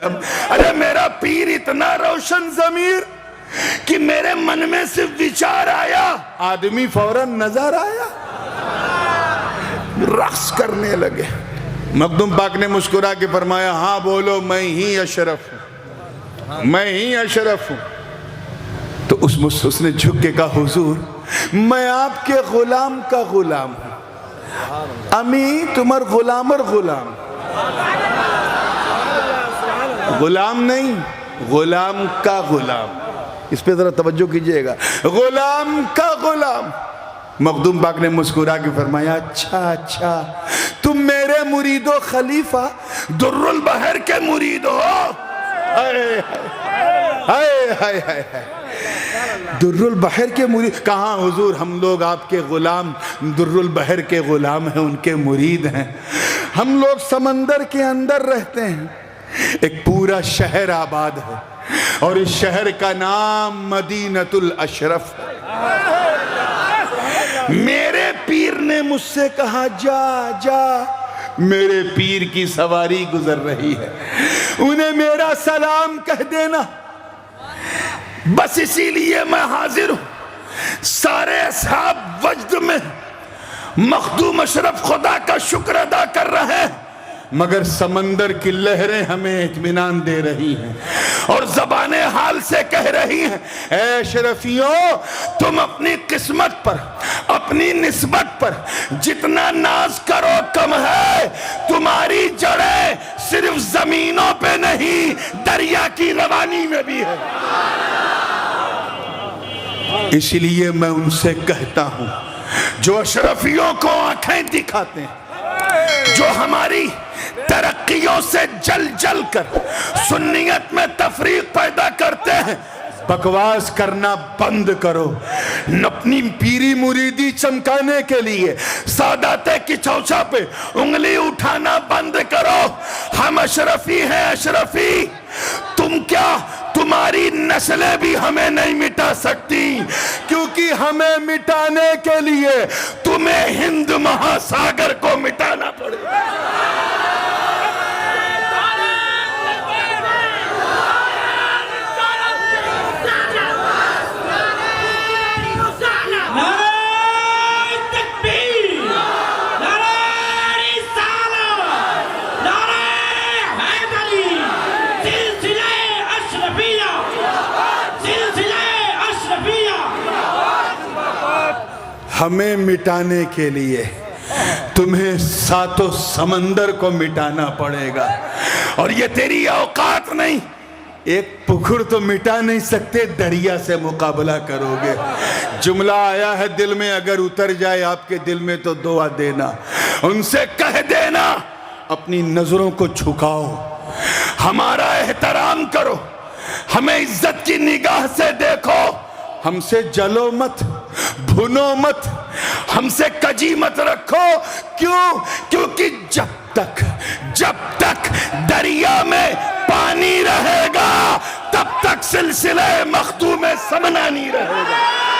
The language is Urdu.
وسلم. ارے میرا پیر اتنا روشن ضمیر کہ میرے من میں صرف وچار آیا, آدمی فوراً نظر آیا, رقص کرنے لگے. مخدوم پاک نے مسکرا کے فرمایا ہاں بولو میں ہی اشرف ہوں, میں ہی اشرف ہوں. تو اس نے جھک کے کہا حضور میں آپ کے غلام کا غلام ہوں, امی تمہار غلام اور غلام, غلام نہیں غلام کا غلام. اس پہ ذرا توجہ کیجئے گا, غلام کا غلام. مخدوم پاک نے مسکرا کے فرمایا اچھا تم میرے مرید و خلیفہ در البحر کے مرید ہو. در البحر کے مرید کہاں حضور, ہم لوگ آپ کے غلام در البحر کے غلام ہیں, ان کے مرید ہیں. ہم لوگ سمندر کے اندر رہتے ہیں, ایک پورا شہر آباد ہے اور اس شہر کا نام مدینۃ الاشرف ہے. میرے پیر نے مجھ سے کہا جا میرے پیر کی سواری گزر رہی ہے, انہیں میرا سلام کہہ دینا. بس اسی لیے میں حاضر ہوں. سارے اصحاب وجد میں مخدوم اشرف خدا کا شکر ادا کر رہے ہیں, مگر سمندر کی لہریں ہمیں اطمینان دے رہی ہیں اور زبان حال سے کہہ رہی ہیں اے اشرفیوں تم اپنی قسمت پر, اپنی نسبت پر جتنا ناز کرو کم ہے. تمہاری جڑیں صرف زمینوں پہ نہیں دریا کی روانی میں بھی ہے. اس لیے میں ان سے کہتا ہوں جو اشرفیوں کو آنکھیں دکھاتے ہیں, جو ہماری ترقیوں سے جل کر سنیت میں تفریق پیدا کرتے ہیں, بکواس کرنا بند کرو. اپنی پیری مریدی چمکانے کے لیے سادات کی چوچا پہ انگلی اٹھانا بند کرو. ہم اشرفی ہیں اشرفی. تم کیا تمہاری نسلیں بھی ہمیں نہیں مٹا سکتی, کیونکہ ہمیں مٹانے کے لیے تمہیں ہند مہاساگر کو مٹانا پڑے گا. ہمیں مٹانے کے لیے تمہیں ساتوں سمندر کو مٹانا پڑے گا, اور یہ تیری اوقات نہیں. ایک پکھڑ تو مٹا نہیں سکتے, دریا سے مقابلہ کرو گے. جملہ آیا ہے دل میں, اگر اتر جائے آپ کے دل میں تو دعا دینا. ان سے کہہ دینا اپنی نظروں کو جھکاؤ, ہمارا احترام کرو, ہمیں عزت کی نگاہ سے دیکھو, ہم سے جلو مت, بھنو مت, ہم سے کجی مت رکھو. کیوں؟ کیونکہ جب تک دریا میں پانی رہے گا تب تک سلسلہ مخدوم سمنا نہیں رہے گا.